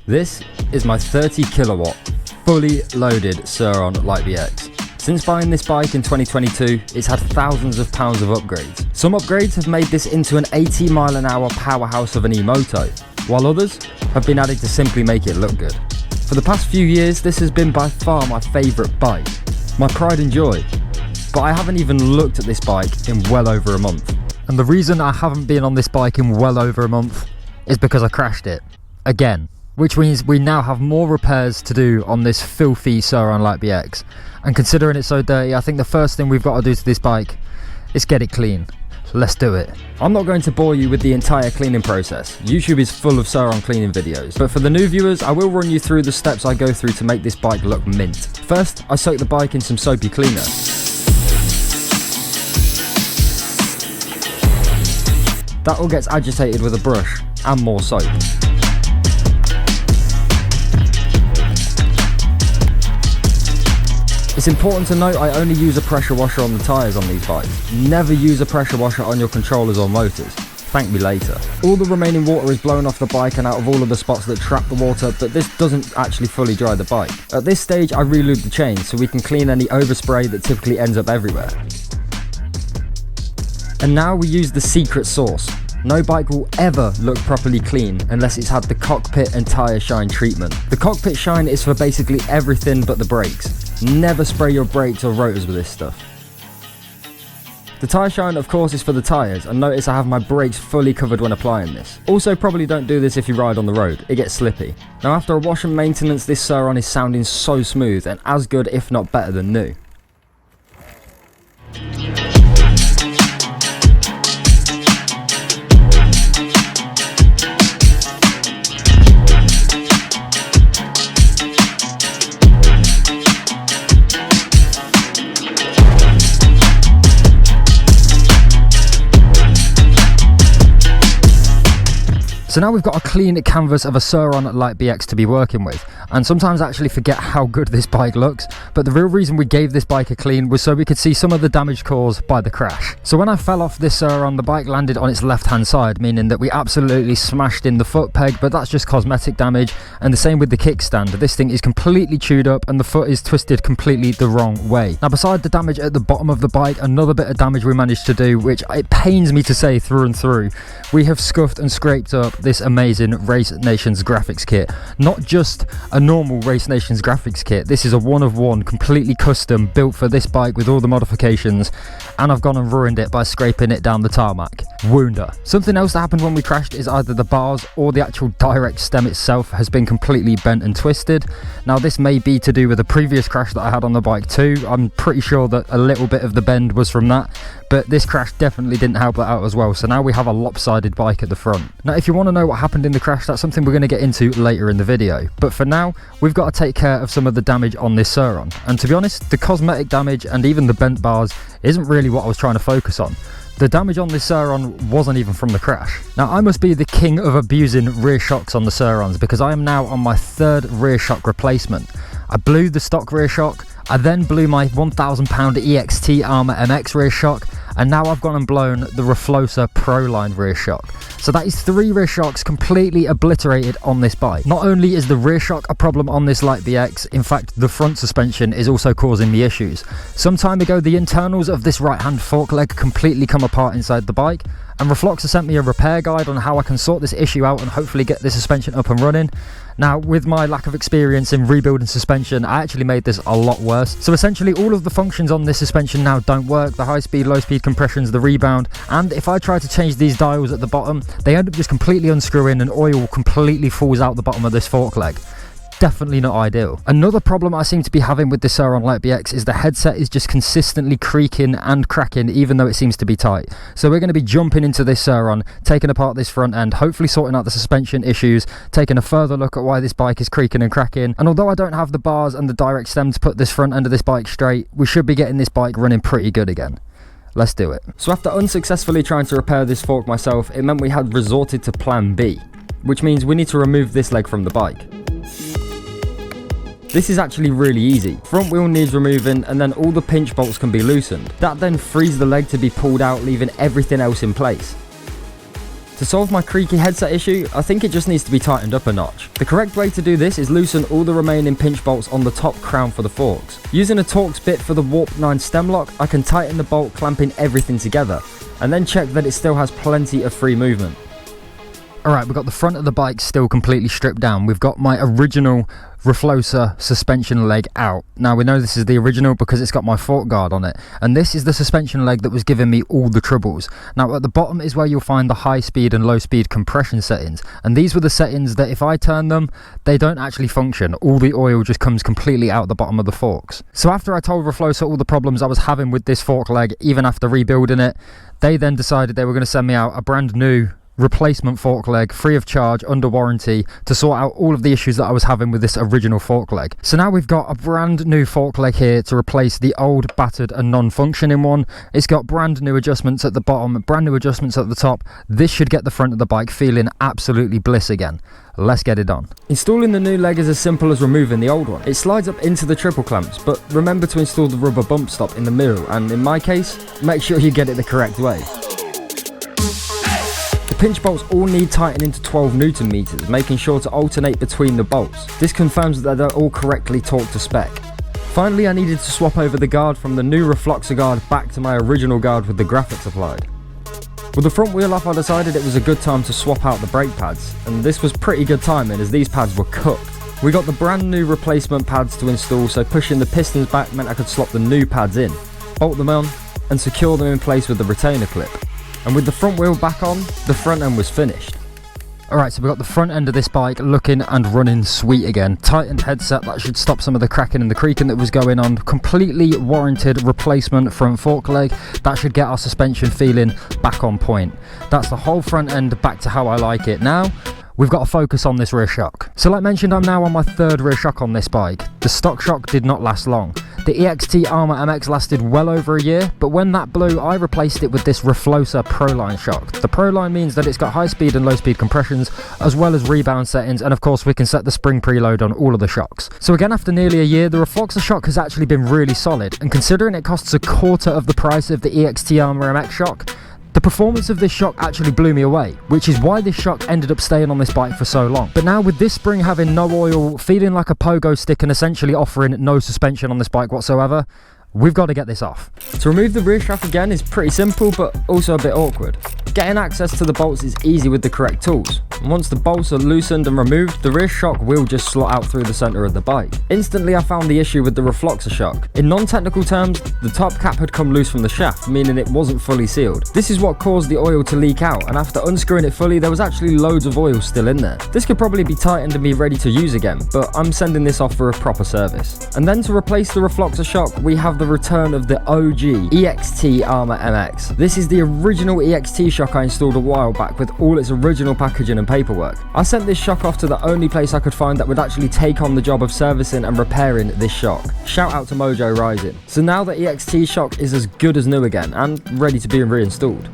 This is my 30kw fully loaded Surron Light BX. Since buying this bike in 2022, it's had thousands of pounds of upgrades. Some upgrades have made this into an 80-mile-an-hour powerhouse of an e-moto, while others have been added to simply make it look good. For the past few years, this has been by far my favourite bike, my pride and joy. But I haven't even looked at this bike in well over a month. And the reason I haven't been on this bike in well over a month is because I crashed it. Again. Which means we now have more repairs to do on this filthy Surron Light BX. And considering it's so dirty, I think the first thing we've got to do to this bike is get it clean. So let's do it. I'm not going to bore you with the entire cleaning process. YouTube is full of Surron cleaning videos. But for the new viewers, I will run you through the steps I go through to make this bike look mint. First, I soak the bike in some soapy cleaner. That all gets agitated with a brush and more soap. It's important to note I only use a pressure washer on the tyres on these bikes. Never use a pressure washer on your controllers or motors. Thank me later. All the remaining water is blown off the bike and out of all of the spots that trap the water, but this doesn't actually fully dry the bike. At this stage I re-lube the chains so we can clean any overspray that typically ends up everywhere. And now we use the secret sauce. No bike will ever look properly clean unless it's had the cockpit and tyre shine treatment. The cockpit shine is for basically everything but the brakes. Never spray your brakes or rotors with this stuff. The tyre shine of course is for the tyres, and notice I have my brakes fully covered when applying this. Also probably don't do this if you ride on the road, it gets slippy. Now after a wash and maintenance, this Surron is sounding so smooth and as good if not better than new. So now we've got a clean canvas of a Surron Light BX to be working with, and sometimes I actually forget how good this bike looks, but the real reason we gave this bike a clean was so we could see some of the damage caused by the crash. So when I fell off this Surron, the bike landed on its left hand side, meaning that we absolutely smashed in the foot peg, but that's just cosmetic damage, and the same with the kickstand. This thing is completely chewed up and the foot is twisted completely the wrong way. Now beside the damage at the bottom of the bike, another bit of damage we managed to do, which it pains me to say through and through, we have scuffed and scraped up this amazing Race Nations graphics kit. Not just a normal Race Nations graphics kit, this is a one-of-one, completely custom, built for this bike with all the modifications, and I've gone and ruined it by scraping it down the tarmac. Wounder. Something else that happened when we crashed is either the bars or the actual direct stem itself has been completely bent and twisted. Now this may be to do with a previous crash that I had on the bike too. I'm pretty sure that a little bit of the bend was from that, but this crash definitely didn't help that out as well, so now we have a lopsided bike at the front. Now if you want to know what happened in the crash, that's something we're going to get into later in the video, but for now we've got to take care of some of the damage on this Surron, and to be honest, the cosmetic damage and even the bent bars isn't really what I was trying to focus on. The damage on this Surron wasn't even from the crash. Now I must be the king of abusing rear shocks on the Surrons, because I am now on my third rear shock replacement. I blew the stock rear shock, I then blew my £1,000 EXT Armour MX rear shock, and now I've gone and blown the RFLOXA Proline rear shock. So that is 3 rear shocks completely obliterated on this bike. Not only is the rear shock a problem on this Light BX, in fact the front suspension is also causing me issues. Some time ago the internals of this right hand fork leg completely come apart inside the bike, and RFLOXA sent me a repair guide on how I can sort this issue out and hopefully get the suspension up and running. Now with my lack of experience in rebuilding suspension, I actually made this a lot worse. So essentially all of the functions on this suspension now don't work, the high speed, low speed compressions, the rebound, and if I try to change these dials at the bottom, they end up just completely unscrewing and oil completely falls out the bottom of this fork leg. Definitely not ideal. Another problem I seem to be having with the Surron Light BX is the headset is just consistently creaking and cracking even though it seems to be tight. So we're going to be jumping into this Surron, taking apart this front end, hopefully sorting out the suspension issues, taking a further look at why this bike is creaking and cracking, and although I don't have the bars and the direct stem to put this front end of this bike straight, we should be getting this bike running pretty good again. Let's do it. So after unsuccessfully trying to repair this fork myself, it meant we had resorted to plan B, which means we need to remove this leg from the bike. This is actually really easy. Front wheel needs removing and then all the pinch bolts can be loosened. That then frees the leg to be pulled out, leaving everything else in place. To solve my creaky headset issue, I think it just needs to be tightened up a notch. The correct way to do this is loosen all the remaining pinch bolts on the top crown for the forks. Using a Torx bit for the Warp 9 stem lock, I can tighten the bolt, clamping everything together, and then check that it still has plenty of free movement. Alright, we've got the front of the bike still completely stripped down. We've got my original RFLOXA suspension leg out. Now we know this is the original because it's got my fork guard on it, and this is the suspension leg that was giving me all the troubles. Now at the bottom is where you'll find the high speed and low speed compression settings, and these were the settings that if I turn them, they don't actually function. All the oil just comes completely out the bottom of the forks. So after I told RFLOXA all the problems I was having with this fork leg, even after rebuilding it, they then decided they were going to send me out a brand new replacement fork leg free of charge under warranty to sort out all of the issues that I was having with this original fork leg. So now we've got a brand new fork leg here to replace the old battered and non-functioning one. It's got brand new adjustments at the bottom, brand new adjustments at the top. This should get the front of the bike feeling absolutely bliss again. Let's get it on. Installing the new leg is as simple as removing the old one. It slides up into the triple clamps, but remember to install the rubber bump stop in the middle, and in my case, make sure you get it the correct way. The pinch bolts all need tightening to 12 Newton meters, making sure to alternate between the bolts. This confirms that they're all correctly torqued to spec. Finally, I needed to swap over the guard from the new RFLOXA guard back to my original guard with the graphics applied. With the front wheel off, I decided it was a good time to swap out the brake pads, and this was pretty good timing as these pads were cooked. We got the brand new replacement pads to install, so pushing the pistons back meant I could slot the new pads in, bolt them on, and secure them in place with the retainer clip. And with the front wheel back on, the front end was finished. Alright, so we've got the front end of this bike looking and running sweet again. Tightened headset, that should stop some of the cracking and the creaking that was going on. Completely warranted replacement front fork leg. That should get our suspension feeling back on point. That's the whole front end back to how I like it. Now, we've got to focus on this rear shock. So like mentioned, I'm now on my third rear shock on this bike. The stock shock did not last long. The EXT Armour MX lasted well over a year, but when that blew, I replaced it with this RFLOXA Proline shock. The Proline means that it's got high speed and low speed compressions, as well as rebound settings, and of course we can set the spring preload on all of the shocks. So again, after nearly a year, the RFLOXA shock has actually been really solid, and considering it costs a quarter of the price of the EXT Armour MX shock, the performance of this shock actually blew me away, which is why this shock ended up staying on this bike for so long. But now with this spring having no oil, feeling like a pogo stick and essentially offering no suspension on this bike whatsoever, we've got to get this off. To remove the rear shock again is pretty simple, but also a bit awkward. Getting access to the bolts is easy with the correct tools. And once the bolts are loosened and removed, the rear shock will just slot out through the center of the bike. Instantly I found the issue with the RFLOXA shock. In non-technical terms, the top cap had come loose from the shaft, meaning it wasn't fully sealed. This is what caused the oil to leak out, and after unscrewing it fully, there was actually loads of oil still in there. This could probably be tightened and be ready to use again, but I'm sending this off for a proper service. And then to replace the RFLOXA shock, we have the return of the OG EXT Armour MX. This is the original EXT shock I installed a while back with all its original packaging and paperwork. I sent this shock off to the only place I could find that would actually take on the job of servicing and repairing this shock. Shout out to Mojo Rising. So now the EXT shock is as good as new again and ready to be reinstalled.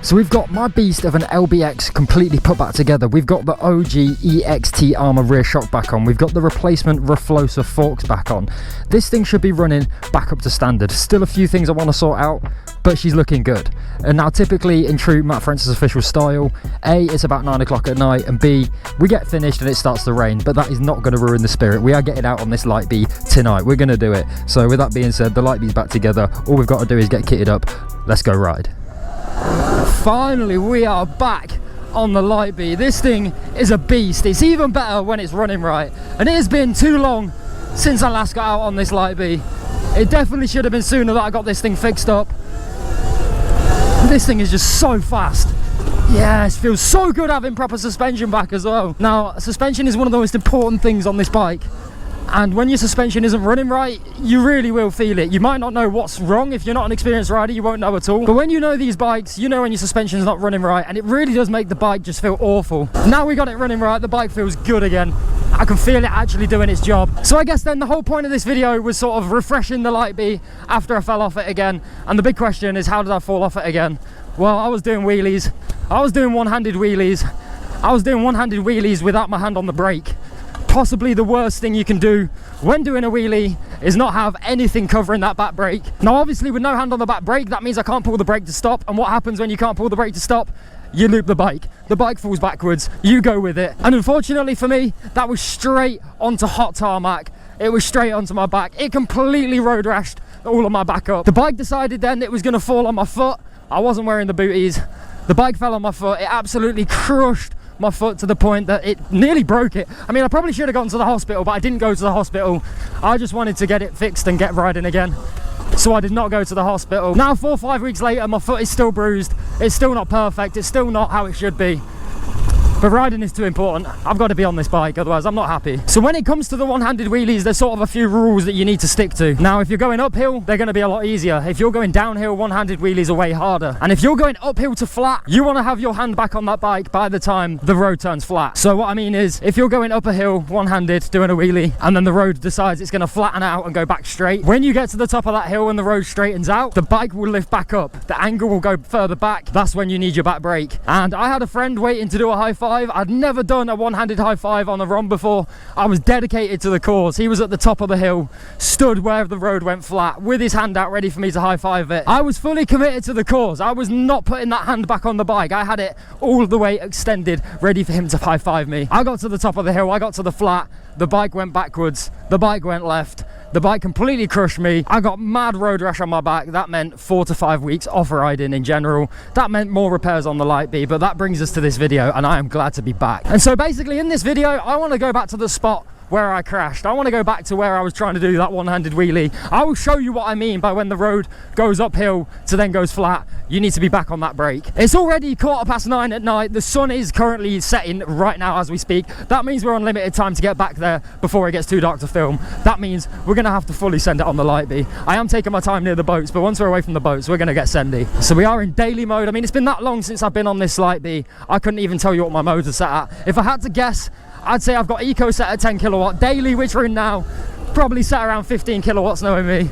So we've got my beast of an LBX completely put back together. We've got the OG EXT Armour rear shock back on. We've got the replacement RFLOXA forks back on. This thing should be running back up to standard. Still a few things I want to sort out, but she's looking good. And now typically in true MattFrancisOfficial style, A, it's about 9 o'clock at night, and B, we get finished and it starts to rain, but that is not going to ruin the spirit. We are getting out on this light bee tonight. We're going to do it. So with that being said, the light bee's back together. All we've got to do is get kitted up. Let's go ride. Finally, we are back on the light bee. This thing is a beast. It's even better when it's running right. And it has been too long since I last got out on this light bee. It definitely should have been sooner that I got this thing fixed up. This thing is just so fast. Yes, feels so good having proper suspension back as well. Now, suspension is one of the most important things on this bike. And when your suspension isn't running right, you really will feel it. You might not know what's wrong. If you're not an experienced rider, you won't know at all. But when you know these bikes, you know when your suspension's not running right, and it really does make the bike just feel awful. Now we got it running right, the bike feels good again. I can feel it actually doing its job. So I guess then the whole point of this video was sort of refreshing the light bee after I fell off it again. And the big question is, how did I fall off it again? Well, I was doing wheelies. I was doing one-handed wheelies. I was doing one-handed wheelies without my hand on the brake. Possibly the worst thing you can do when doing a wheelie is not have anything covering that back brake. Now obviously with no hand on the back brake, that means I can't pull the brake to stop, and what happens when you can't pull the brake to stop? You loop the bike falls backwards, you go with it. And unfortunately for me, that was straight onto hot tarmac. It was straight onto my back. It completely road rashed all of my back up. The bike decided then it was going to fall on my foot. I wasn't wearing the booties. The bike fell on my foot. It absolutely crushed my foot to the point that it nearly broke it. I mean, I probably should have gone to the hospital, but I didn't go to the hospital. I just wanted to get it fixed and get riding again, so I did not go to the hospital. Now 4 or 5 weeks later, my foot is still bruised. It's still not perfect. It's still not how it should be. But riding is too important. I've got to be on this bike, otherwise I'm not happy. So when it comes to the one-handed wheelies, there's sort of a few rules that you need to stick to. Now, if you're going uphill, they're going to be a lot easier. If you're going downhill, one-handed wheelies are way harder. And if you're going uphill to flat, you want to have your hand back on that bike by the time the road turns flat. So what I mean is, if you're going up a hill, one-handed, doing a wheelie, and then the road decides it's going to flatten out and go back straight, when you get to the top of that hill and the road straightens out, the bike will lift back up. The angle will go further back. That's when you need your back brake. And I had a friend waiting to do a high five. I'd never done a one-handed high five on a ROM before. I was dedicated to the cause. He was at the top of the hill, stood where the road went flat, with his hand out ready for me to high five it. I was fully committed to the cause. I was not putting that hand back on the bike. I had it all the way extended, ready for him to high five me. I got to the top of the hill, I got to the flat, the bike went backwards, the bike went left, the bike completely crushed me. I got mad road rash on my back. That meant 4 to 5 weeks off riding in general. That meant more repairs on the Light B, but that brings us to this video, and I am glad to be back. And so basically in this video, I want to go back to the spot where I crashed. I want to go back to where I was trying to do that one-handed wheelie. I will show you what I mean by when the road goes uphill to then goes flat, you need to be back on that brake. It's already 9:15 at night. The sun is currently setting right now as we speak. That means we're on limited time to get back there before it gets too dark to film. That means we're going to have to fully send it on the Light B. I am taking my time near the boats, but once we're away from the boats, we're going to get sendy. So we are in daily mode. I mean, it's been that long since I've been on this Light B. I couldn't even tell you what my modes are set at. If I had to guess, I'd say I've got eco set at 10 kilowatt, daily, which we're in now, probably set around 15 kilowatts knowing me.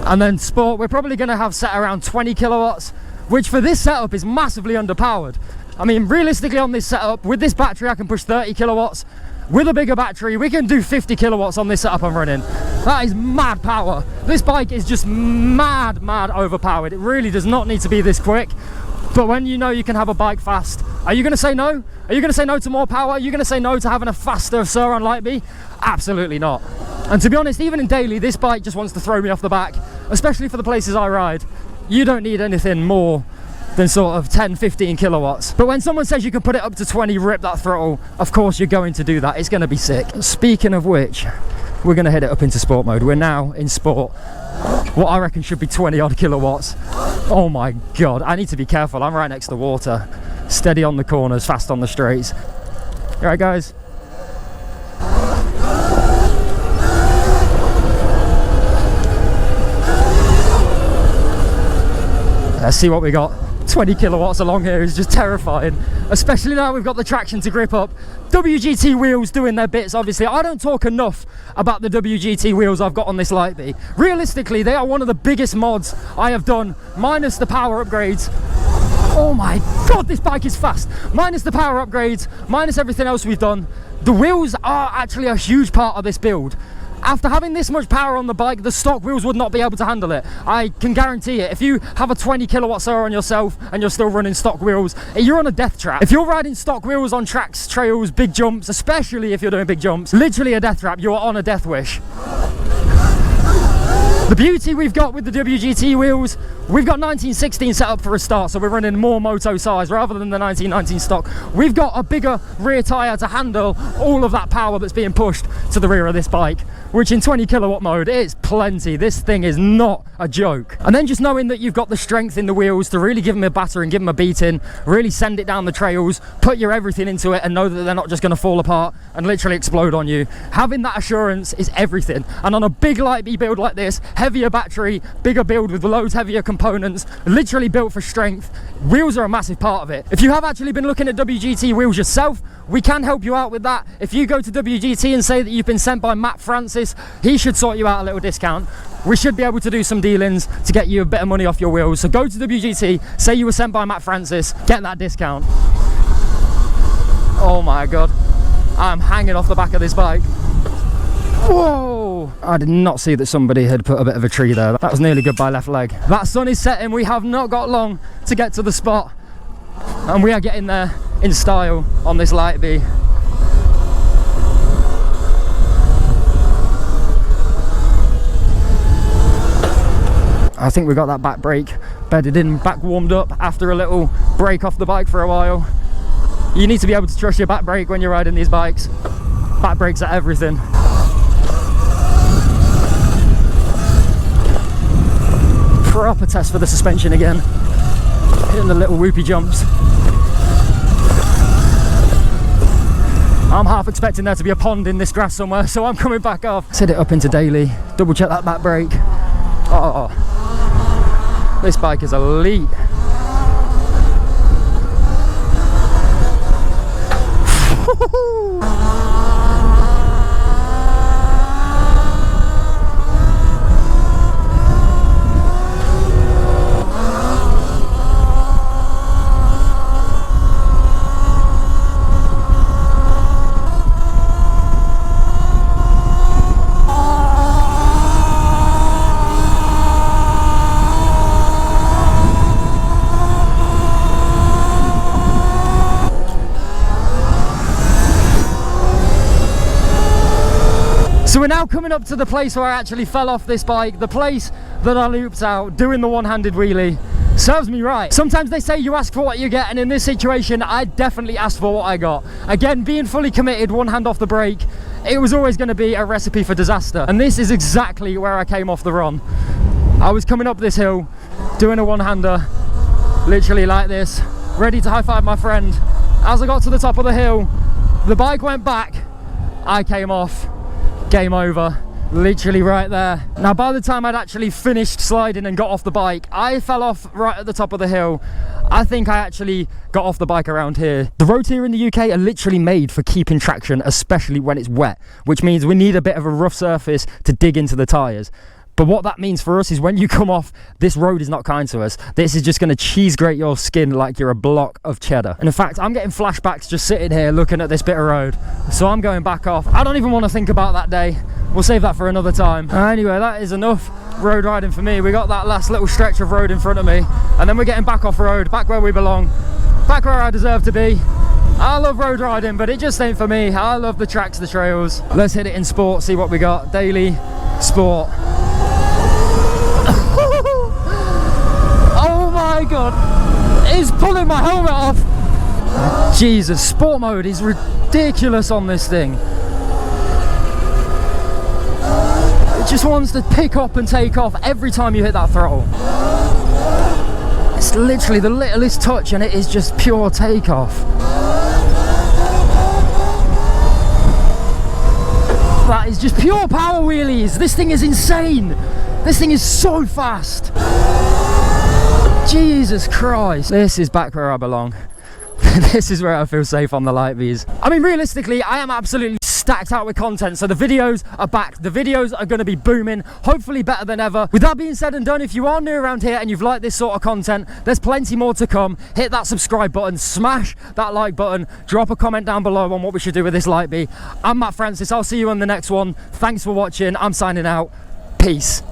And then sport, we're probably going to have set around 20 kilowatts, which for this setup is massively underpowered. I mean, realistically on this setup, with this battery I can push 30 kilowatts. With a bigger battery, we can do 50 kilowatts on this setup I'm running. That is mad power. This bike is just mad overpowered. It really does not need to be this quick. But when you know you can have a bike fast, are you going to say no? Are you going to say no to more power? Are you going to say no to having a faster Surron Light B? Absolutely not. And to be honest, even in daily, this bike just wants to throw me off the back, especially for the places I ride. You don't need anything more than sort of 10-15 kilowatts. But when someone says you can put it up to 20, rip that throttle, of course you're going to do that. It's going to be sick. Speaking of which, we're going to head it up into sport mode. We're now in sport. What I reckon should be 20 odd kilowatts. Oh my god, I need to be careful. I'm right next to water. Steady on the corners, fast on the straights. All right, guys. Let's see what we got. 20 kilowatts along here is just terrifying, especially now we've got the traction to grip up. WGT wheels doing their bits, obviously. I don't talk enough about the WGT wheels I've got on this Light B. Realistically, they are one of the biggest mods I have done, minus the power upgrades. Oh my god, this bike is fast. Minus the power upgrades, minus everything else we've done, the wheels are actually a huge part of this build. After having this much power on the bike, the stock wheels would not be able to handle it. I can guarantee it. If you have a 20 kilowatt Surron yourself and you're still running stock wheels, you're on a death trap. If you're riding stock wheels on tracks, trails, big jumps, especially if you're doing big jumps, literally a death trap, you're on a death wish. The beauty we've got with the WGT wheels, we've got 1916 set up for a start, so we're running more moto size rather than the 1919 stock. We've got a bigger rear tyre to handle all of that power that's being pushed to the rear of this bike, which in 20 kilowatt mode is plenty. This thing is not a joke. And then just knowing that you've got the strength in the wheels to really give them a batter and give them a beating, really send it down the trails, put your everything into it and know that they're not just going to fall apart and literally explode on you. Having that assurance is everything. And on a big Light B build like this, heavier battery, bigger build with loads heavier components, literally built for strength, wheels are a massive part of it. If you have actually been looking at WGT wheels yourself, we can help you out with that. If you go to WGT and say that you've been sent by MattFrancis, he should sort you out a little discount. We should be able to do some dealings to get you a bit of money off your wheels. So go to WGT, say you were sent by MattFrancis, get that discount. Oh my god. I'm hanging off the back of this bike. Whoa! I did not see that somebody had put a bit of a tree there. That was nearly goodbye left leg. That sun is setting. We have not got long to get to the spot. And we are getting there in style on this light bee. I think we got that back brake bedded in, back warmed up after a little break off the bike for a while. You need to be able to trust your back brake when you're riding these bikes. Back brakes are everything. Proper test for the suspension again. Hitting the little whoopie jumps. I'm half expecting there to be a pond in this grass somewhere, so I'm coming back off. Set it up into daily, double check that back brake. Oh, this bike is elite. So we're now coming up to the place where I actually fell off this bike, the place that I looped out doing the one-handed wheelie. Serves me right. Sometimes they say you ask for what you get, and in this situation I definitely asked for what I got. Again, being fully committed, one hand off the brake, it was always going to be a recipe for disaster, and this is exactly where I came off the run. I was coming up this hill doing a one-hander, literally like this, ready to high-five my friend. As I got to the top of the hill, the bike went back, I came off. Game over, literally right there. Now by the time I'd actually finished sliding and got off the bike, I fell off right at the top of the hill. I think I actually got off the bike around here. The roads here in the UK are literally made for keeping traction, especially when it's wet, which means we need a bit of a rough surface to dig into the tyres. But what that means for us is when you come off, this road is not kind to us. This is just going to cheese grate your skin like you're a block of cheddar. And in fact, I'm getting flashbacks just sitting here looking at this bit of road. So I'm going back off. I don't even want to think about that day. We'll save that for another time. Anyway, that is enough road riding for me. We got that last little stretch of road in front of me. And then we're getting back off road, back where we belong. Back where I deserve to be. I love road riding, but it just ain't for me. I love the tracks, the trails. Let's hit it in sport, see what we got. Daily, sport. Oh my god, it's pulling my helmet off. Jesus, sport mode is ridiculous on this thing. It just wants to pick up and take off every time you hit that throttle. It's literally the littlest touch and it is just pure takeoff. That is just pure power wheelies. This thing is insane. This thing is so fast. Jesus Christ. This is back where I belong. This is where I feel safe on the light bees. I mean, realistically, I am absolutely stacked out with content, so the videos are back. The videos are going to be booming, hopefully better than ever. With that being said and done, if you are new around here and you've liked this sort of content, there's plenty more to come. Hit that subscribe button, smash that like button, drop a comment down below on what we should do with this light bee. I'm Matt Francis. I'll see you on the next one. Thanks for watching. I'm signing out. Peace.